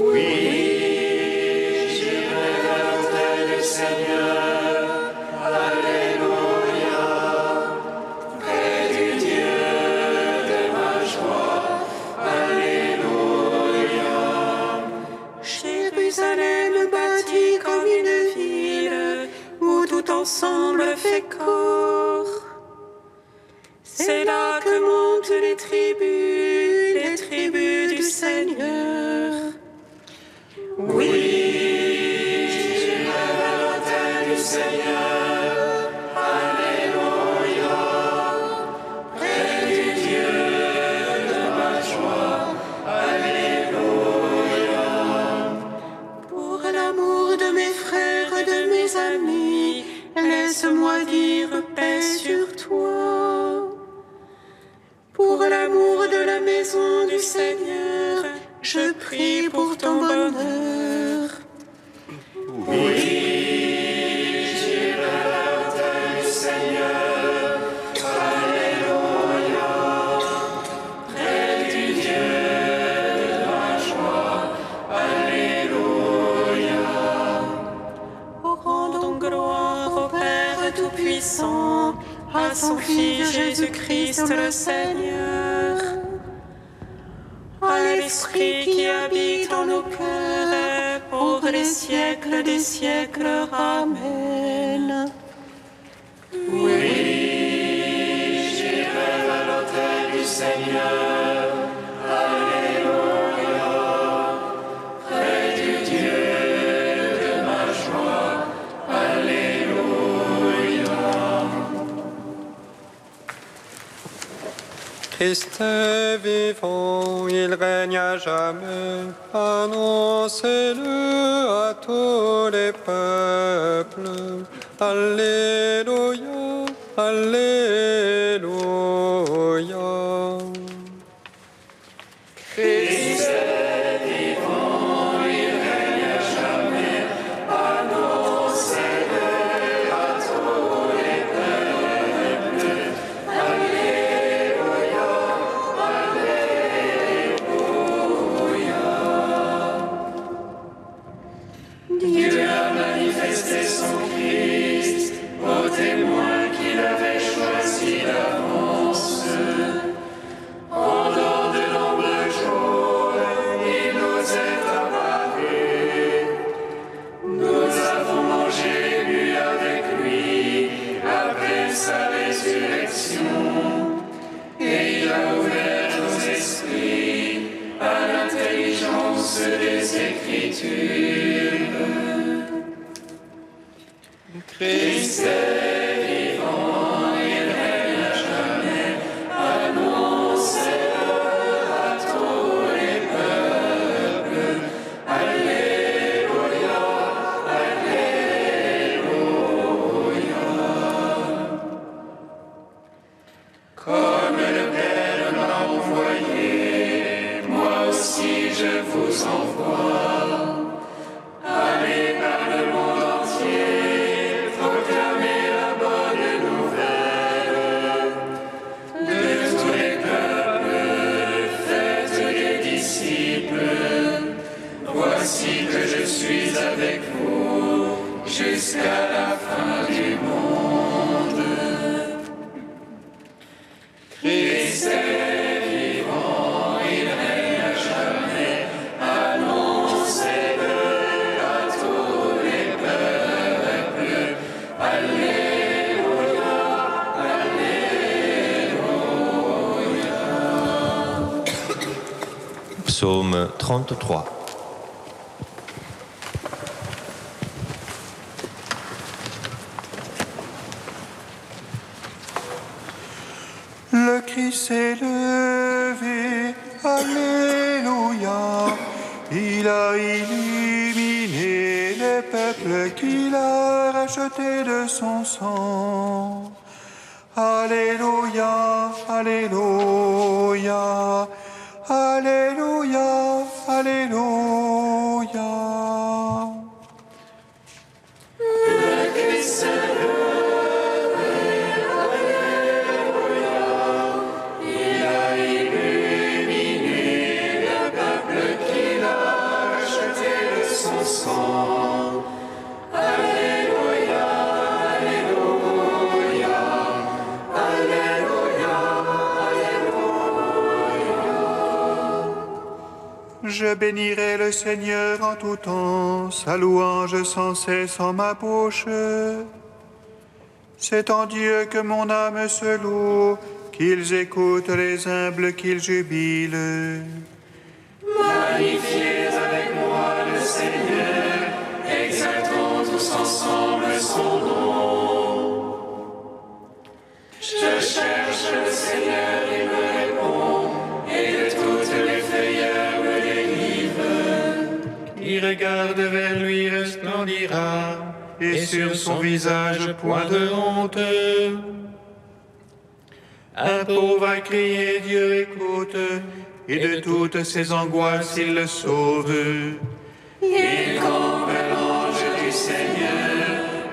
Oui, j'irai vers l'autel du Seigneur. Alléluia. Près du Dieu de ma joie. Alléluia. Jérusalem bâtie comme une ville où tout ensemble fait corps. C'est là que montent les tribus du Seigneur. Oui, j'irai vers l'autel du Seigneur. Alléluia. Près du Dieu de ma joie. Alléluia. Pour l'amour de mes frères et de mes amis, laisse-moi dire paix sur toi. Pour l'amour de la maison du Seigneur, je prie pour ton bonheur. Oui, j'irai vers l'autel du Seigneur. Alléluia. Près du Dieu de ma joie. Alléluia. Oh, rendons gloire au Père Tout-Puissant, à son Fils Jésus-Christ le Seigneur, à l'Esprit qui habite en nos cœurs, pour les siècles des siècles. Amen. Oui, j'irai vers l'autel du Seigneur. Alléluia. Près du Dieu de ma joie. Alléluia. Christ est vivant, il règne à jamais. Annoncez-le à tous les peuples. Alléluia, Alléluia. Christ est vivant, il règne à jamais. Annoncez-le à tous les peuples. Alléluia, Alléluia. Dieu a manifesté son Christ au témoin qu'il avait choisi d'avance. Pendant de nombreux jours, il nous est apparu. Nous avons mangé et bu avec lui après sa résurrection. Et il a ouvert nos esprits à l'intelligence des Écritures. Christ est vivant, il règne à jamais. Annoncez-le à tous les peuples. Alléluia, Alléluia. Comme le Père m'a envoyé, moi aussi je vous envoie. Allez par le monde entier, proclamez la bonne nouvelle. De tous les peuples, faites des disciples. Voici que je suis avec vous jusqu'à la fin du monde. Christ est vivant, il règne à jamais. Annoncez-le à tous les peuples. Alléluia, Alléluia. Psaume 33. Le Christ s'est levé, Alléluia. Il a illuminé les peuples qu'il a rachetés de son sang. Alléluia, Alléluia, Alléluia, Alléluia. Le Christ s'est levé, Alléluia. Il a illuminé le peuple qu'il a racheté bénirai le Seigneur en tout temps, sa louange sans cesse en ma bouche. C'est en Dieu que mon âme se loue, qu'ils écoutent les humbles, qu'ils jubilent. Magnifiez avec moi le Seigneur, exaltons tous ensemble son nom. Je cherche le Seigneur, il me répond, et de toutes les feuillères me délivre. Qui regarde vers lui resplendira, et sur son visage point de honte. Un pauvre a crié, Dieu écoute, et de toutes ses angoisses il le sauve. Il campe l'ange du Seigneur,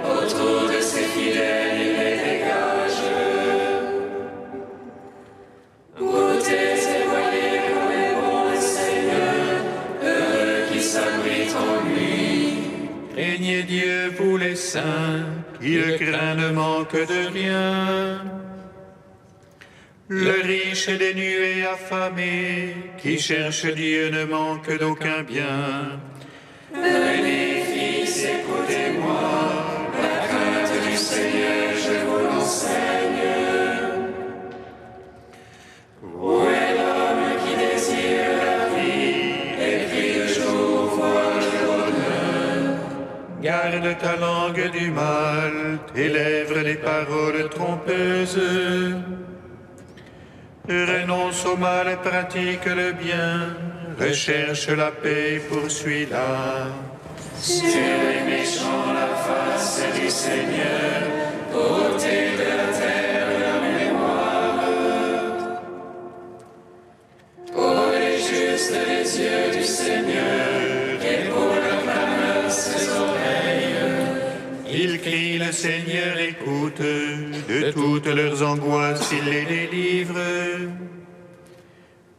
autour de ses fidèles il les dégage. Goûtez et voyez comme est bon le Seigneur, heureux qui s'abrite en lui. Craignez Dieu, vous les saints, qui le craint ne manque de rien. Le riche et dénué affamé, qui cherche Dieu ne manque d'aucun bien. Venez, fils, écoutez-moi, la crainte du Seigneur, je vous l'enseigne. Où est l'homme qui désire la vie, et prie le jour, voit le bonheur? Garde ta langue du mal, tes lèvres des paroles trompeuses. Renonce au mal et pratique le bien, recherche la paix, poursuis-la. Sur les méchants la face du Seigneur, ôtez de la terre la mémoire. Pour les justes les yeux du Seigneur, et pour leur clameur ses oreilles. Ils crient, le Seigneur écoute, de toutes leurs angoisses il les délivre.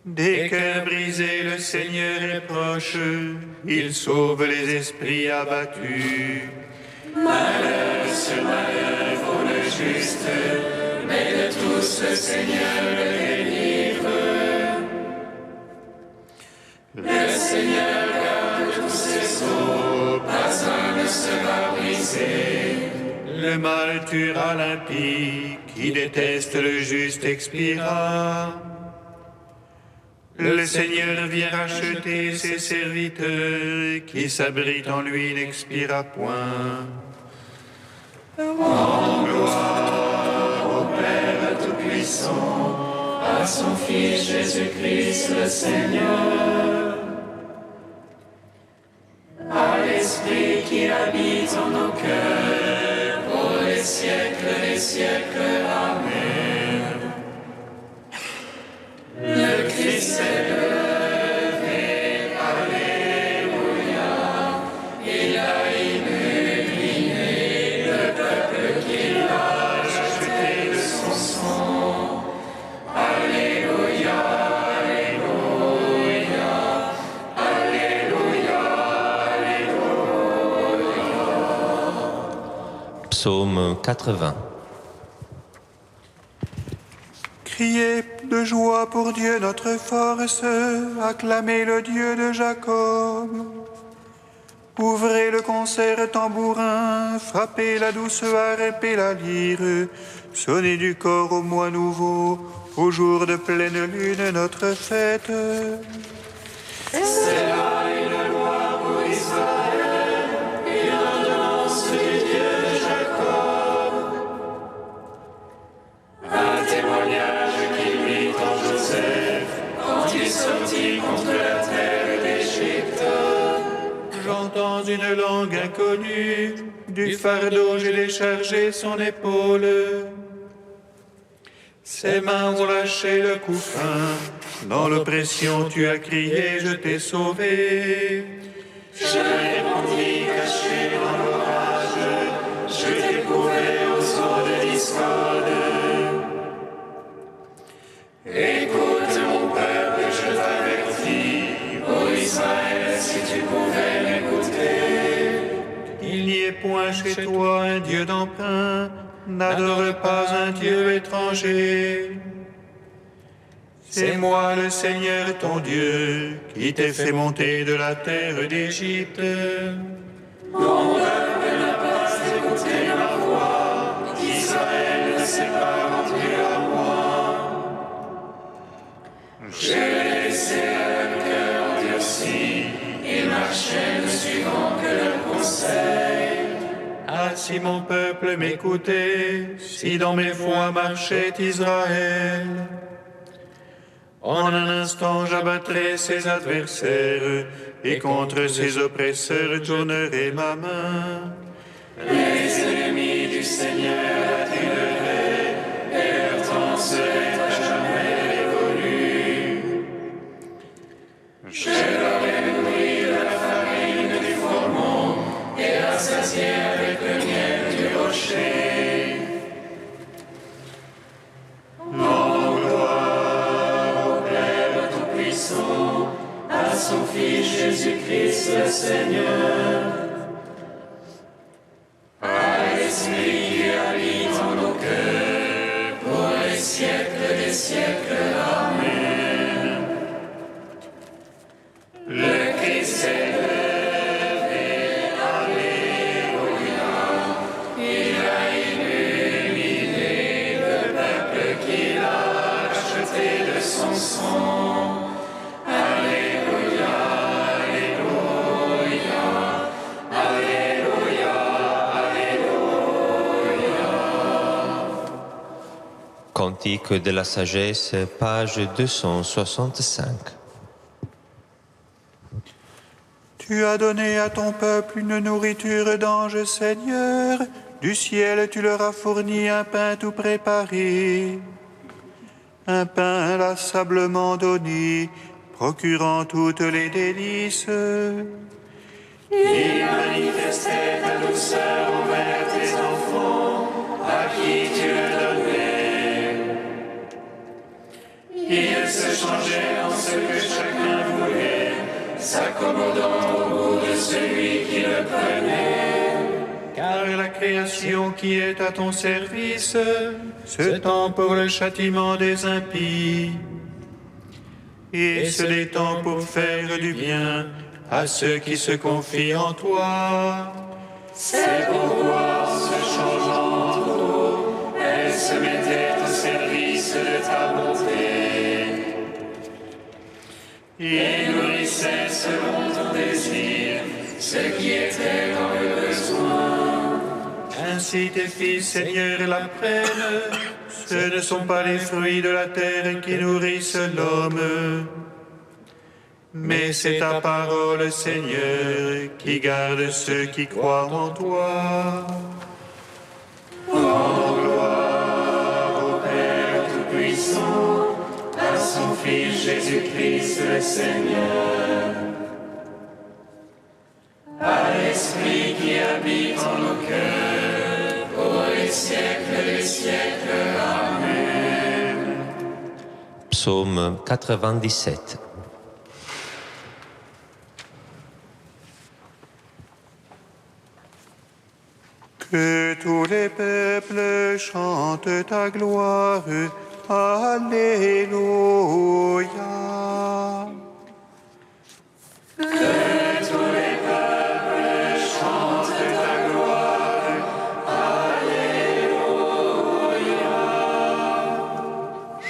Des cœurs brisés, le Seigneur est proche, il sauve les esprits abattus. Malheur sur malheur pour le juste, mais de tous le Seigneur le délivre. Le Seigneur garde tous ses os, pas un ne sera brisé. Le mal tuera l'impie, qui déteste le juste expira. Le Seigneur vient racheter ses serviteurs, qui s'abritent en lui n'expira point. En gloire au Père Tout-Puissant, à son Fils Jésus-Christ le Seigneur, à l'Esprit qui habite en nos cœurs, pour les siècles des siècles. Amen. Le Christ est levé, alléluia, il a illuminé le peuple qu'il a racheté de son sang. Alléluia, alléluia, alléluia, alléluia. Psaume 80. Criez de joie pour Dieu notre force, acclamez le Dieu de Jacob. Ouvrez le concert tambourin, frappez la douce harpe et la lyre, sonnez du corps au mois nouveau, au jour de pleine lune notre fête. C'est là une loi pour Israël, une ordonnance du Dieu de Jacob. Un témoignage qu'il mit en Joseph, quand il sortit contre la terre d'Égypte. J'entends une langue inconnue, du fardeau j'ai déchargé son épaule. Ses mains ont lâché le couffin, dans l'oppression tu as crié, je t'ai sauvé. Je répondis caché dans l'orage, je t'ai prouvé aux eaux de discorde. Écoute mon peuple, je t'avertis, ô Israël, si tu pouvais m'écouter. Il n'y ait point chez toi un Dieu d'emprunt, n'adore pas un Dieu étranger. C'est moi le Seigneur ton Dieu, qui t'ai fait monter de la terre d'Égypte. Mon peuple n'a pas écouté ma voix, Israël ne s'est pas rendu à moi. Je l'ai laissé avec le cœur endurci, ils marchaient ne suivant que leur conseil. Ah, si mon peuple m'écoutait, si dans mes voies marchait Israël. En un instant, j'abattrai ses adversaires, et contre ses oppresseurs tournerai ma main. Les ennemis du Seigneur aduleraient, et leur temps serait à jamais révolu. Je leur ai nourri de la farine du formon, et rassasié avec le miel du rocher. À son Fils Jésus-Christ le Seigneur, à l'Esprit qui habite en nos cœurs, pour les siècles des siècles. Amen. Le Christ est levé, Alléluia. Il a illuminé le peuple qu'il a acheté de son sang. Cantique de la sagesse, page 265. Tu as donné à ton peuple une nourriture d'ange, Seigneur. Du ciel, tu leur as fourni un pain tout préparé, un pain inlassablement donné, procurant toutes les délices. Il manifestait ta douceur envers tes enfants, à qui tu le donnais. Il se changeait en ce que chacun voulait, s'accommodant au goût de celui qui le prenait. Car la création qui est à ton service se tend pour le châtiment des impies et se détend pour faire du bien à ceux qui se confient en toi. C'est pourquoi, en se changeant en trop, elle se mettait au service de ta bonté et nourrissait selon ton désir ceux qui étaient dans le besoin. Ainsi tes fils, Seigneur, l'apprennent. Ce ne sont pas les fruits de la terre qui nourrissent l'homme, mais c'est ta parole, Seigneur, qui garde ceux qui croient en toi. En gloire au Père Tout-Puissant, à son Fils Jésus-Christ le Seigneur, à l'Esprit qui habite en nos cœurs, pour les siècles des siècles. Amen. Psaume 97. Que tous les peuples chantent ta gloire. Alléluia. Que tous les peuples chantent ta gloire. Alléluia.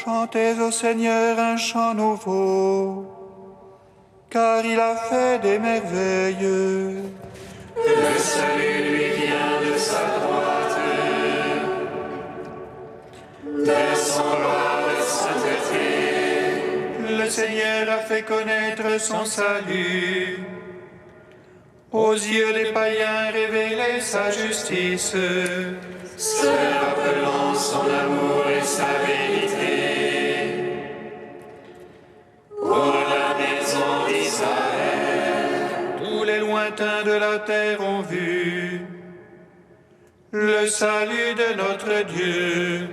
Chantez au Seigneur un chant nouveau, car il a fait des merveilles. Le salut lui vient de sa droite, de son bras de sainteté. Le Seigneur a fait connaître son salut. Aux yeux des païens révélé sa justice, Se rappelant son amour et sa vérité. Pour la maison d'Israël, tous les lointains de la terre ont vu le salut de notre Dieu.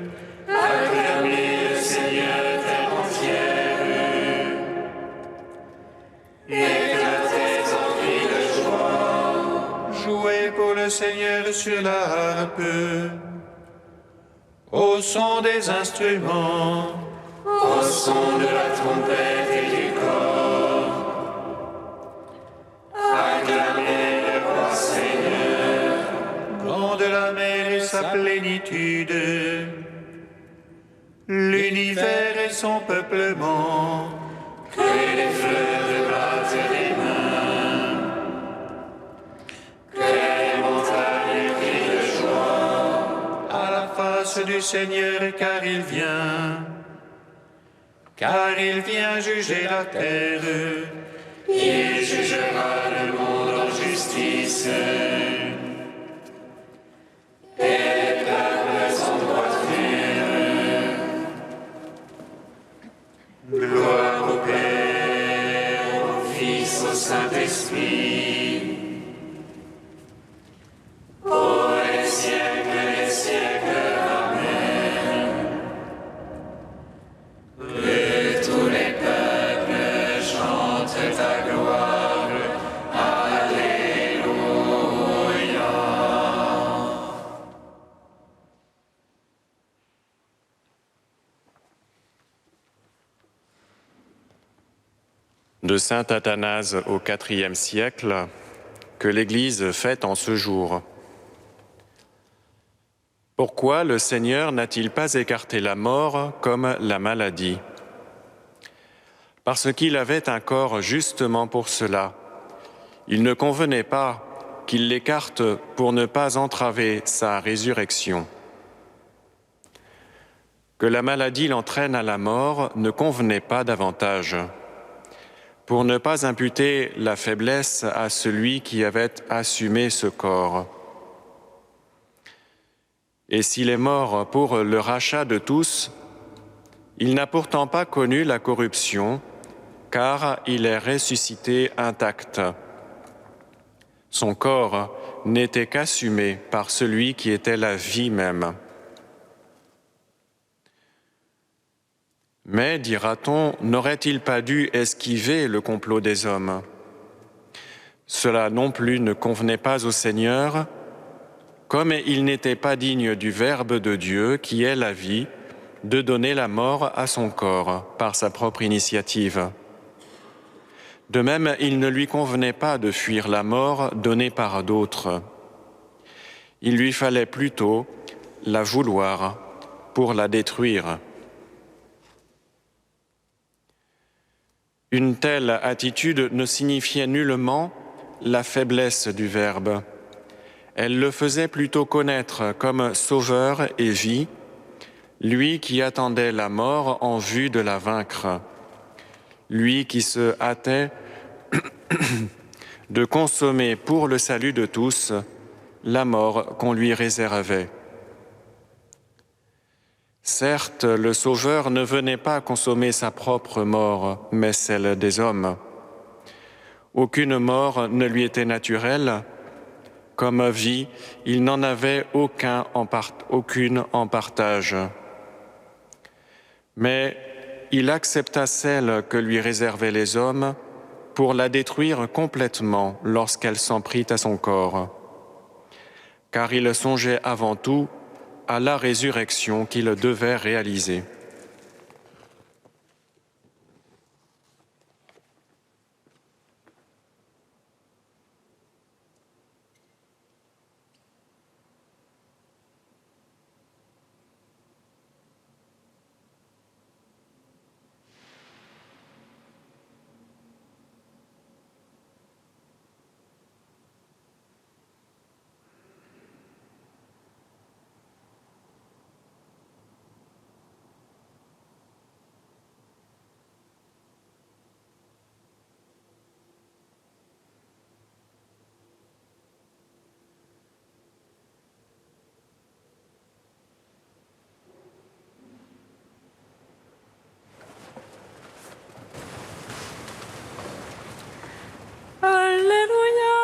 acclamez le Seigneur terre entière. Éclatez en cris de joie. Jouez pour le Seigneur sur la harpe, au son des instruments. au son de la trompette et du cor. Acclamez le roi Seigneur. Grand de la mer et sa plénitude, l'univers et son peuplement, Que les fleuves battent les mains, que les montagnes crient de joie. à la face du Seigneur, car il vient juger la terre. Il jugera le monde en justice. Et les peuples en droiture. Gloire au Père, au Fils, au Saint-Esprit. Pour les siècles des siècles. Amen. Que tous les peuples chantent ta gloire. Alléluia. De saint Athanase au IVe siècle, que l'Église fête en ce jour. Pourquoi le Seigneur n'a-t-il pas écarté la mort comme la maladie? Parce qu'il avait un corps justement pour cela. Il ne convenait pas qu'il l'écarte pour ne pas entraver sa résurrection. Que la maladie l'entraîne à la mort ne convenait pas davantage, pour ne pas imputer la faiblesse à celui qui avait assumé ce corps. Et s'il est mort pour le rachat de tous, il n'a pourtant pas connu la corruption, car il est ressuscité intact. Son corps n'était qu'assumé par celui qui était la vie même. Mais, dira-t-on, n'aurait-il pas dû esquiver le complot des hommes? Cela non plus ne convenait pas au Seigneur, comme il n'était pas digne du Verbe de Dieu, qui est la vie, de donner la mort à son corps par sa propre initiative. De même, il ne lui convenait pas de fuir la mort donnée par d'autres. Il lui fallait plutôt la vouloir pour la détruire. Une telle attitude ne signifiait nullement la faiblesse du Verbe. Elle le faisait plutôt connaître comme sauveur et vie, lui qui attendait la mort en vue de la vaincre, lui qui se hâtait de consommer pour le salut de tous la mort qu'on lui réservait. Certes, le Sauveur ne venait pas consommer sa propre mort, mais celle des hommes. Aucune mort ne lui était naturelle. Comme vie, il n'en avait aucune en partage. Mais il accepta celle que lui réservaient les hommes pour la détruire complètement lorsqu'elle s'en prit à son corps. Car il songeait avant tout à la résurrection qu'il devait réaliser. Alléluia,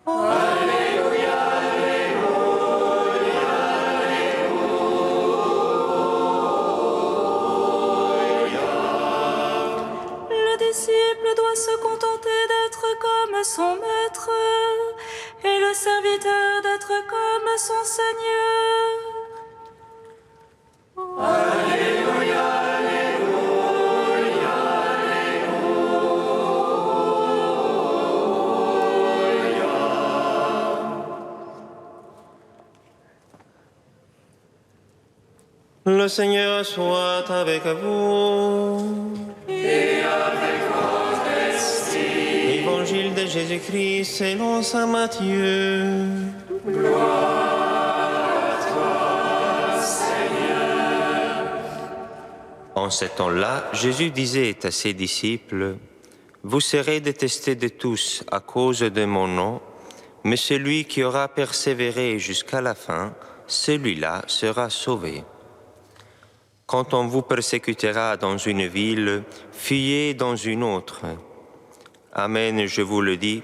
alléluia, Le disciple doit se contenter d'être comme son maître. serviteur d'être comme son Seigneur. Alléluia, Alléluia, Alléluia. Le Seigneur soit avec vous. et avec votre esprit. Évangile de Jésus-Christ selon saint Matthieu. En ce temps-là, Jésus disait à ses disciples, « Vous serez détestés de tous à cause de mon nom, mais celui qui aura persévéré jusqu'à la fin, celui-là sera sauvé. Quand on vous persécutera dans une ville, fuyez dans une autre. Amen, je vous le dis,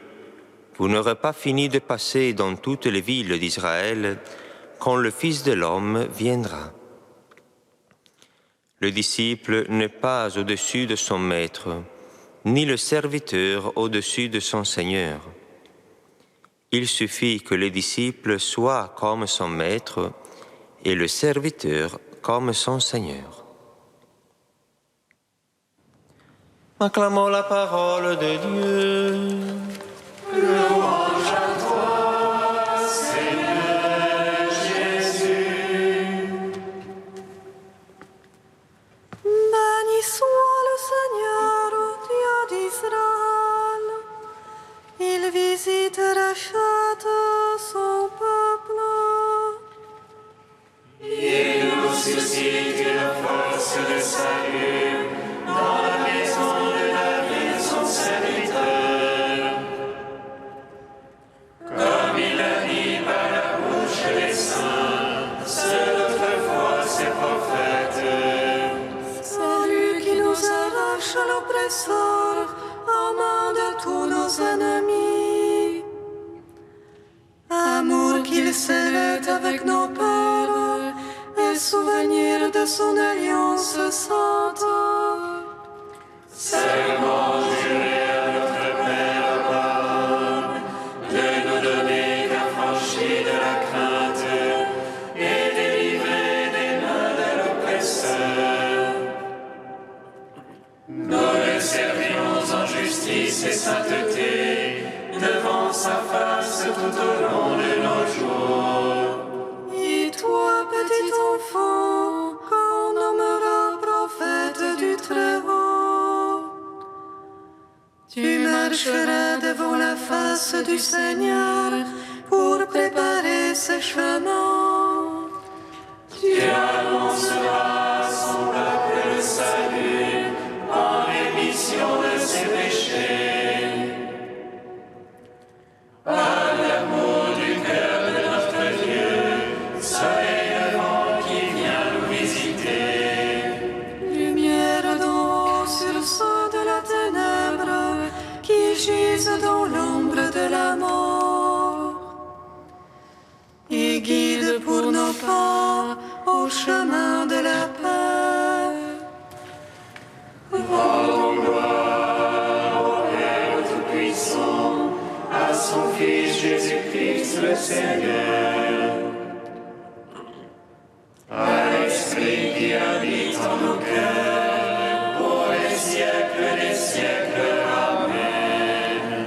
vous n'aurez pas fini de passer dans toutes les villes d'Israël quand le Fils de l'homme viendra. Le disciple n'est pas au-dessus de son maître, ni le serviteur au-dessus de son Seigneur. Il suffit que le disciple soit comme son maître et le serviteur comme son Seigneur. » Acclamons la parole de Dieu. Louange à toi, Seigneur Jésus. Béni soit le Seigneur, Dieu d'Israël. Il visite et rachète son peuple. Il nous suscite une force de salut dans la maison de David, son serviteur. Comme il a dit par la bouche des saints, ceux d'autrefois ses prophètes. Celui qui nous arrache à l'oppresseur, aux mains de tous nos ennemis. Amour qu'il scellait avec nos pères, et souvenir de son alliance sainte. Seulement juré à notre Père Abraham de nous donner l'affranchi de la crainte et délivrer des mains de l'oppresseur. Nous le servions en justice et sainteté devant sa face tout au long de nos jours. Et toi, petit enfant, qu'on nommera prophète du Très-Haut, tu marcheras devant la face du Seigneur pour préparer ses chemins. Tu annonceras à son peuple le salut en rémission de ses péchés. Par l'amour du cœur de notre Dieu, soleil levant qui vient nous visiter. Lumière d'eau sur ceux de la ténèbre qui gisent dans l'ombre de la mort. Et guide pour nos pas au chemin de la paix. Rendons gloire au Père Tout-Puissant, à son Fils Jésus-Christ le Seigneur, à l'Esprit qui habite en nos cœurs, pour les siècles des siècles. Amen.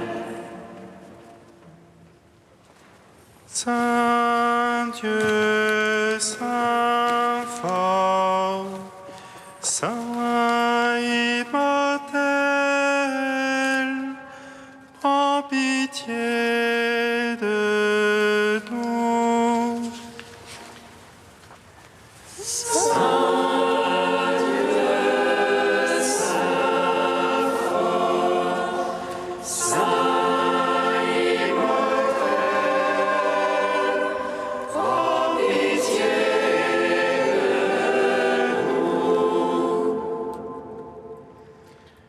Saint Dieu, Saint fort, Saint immortel, prends pitié de nous.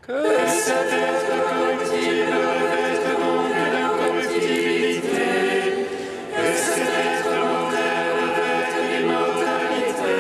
Que cet être corruptible revête donc l'incorruptibilité, que cet être mortel revête l'immortalité,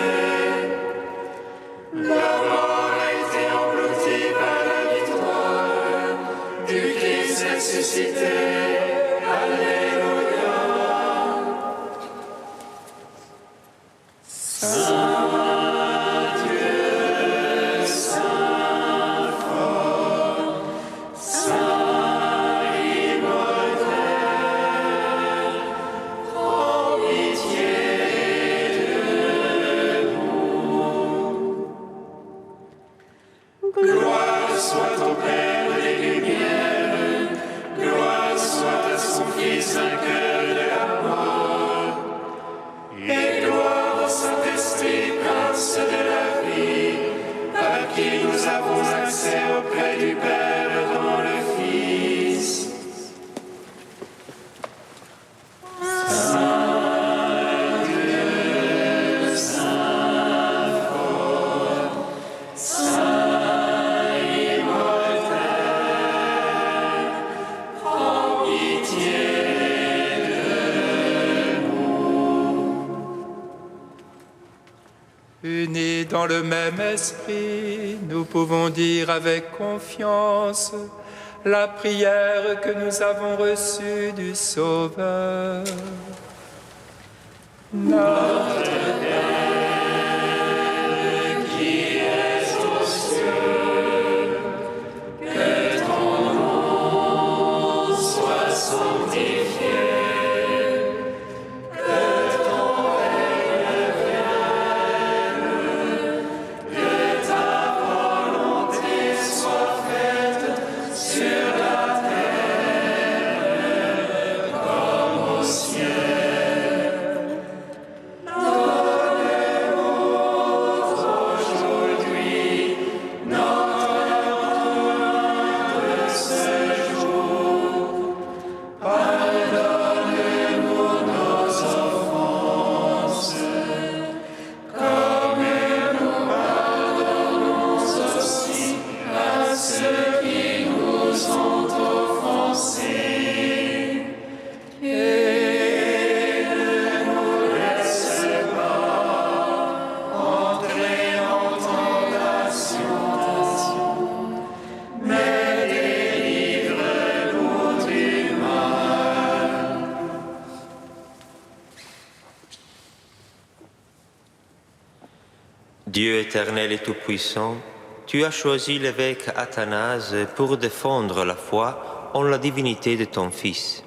Unis dans le même esprit, nous pouvons dire avec confiance la prière que nous avons reçue du Sauveur. Notre Père, qui es aux cieux, que ton nom soit sanctifié. Dieu éternel et tout-puissant, tu as choisi l'évêque Athanase pour défendre la foi en la divinité de ton Fils.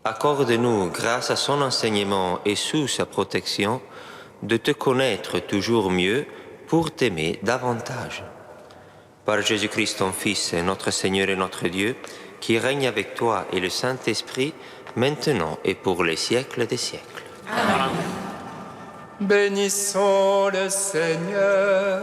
Accorde-nous, grâce à son enseignement et sous sa protection, de te connaître toujours mieux pour t'aimer davantage. Par Jésus-Christ ton Fils, notre Seigneur et notre Dieu, qui règne avec toi et le Saint-Esprit, maintenant et pour les siècles des siècles. Amen. Bénissons le Seigneur.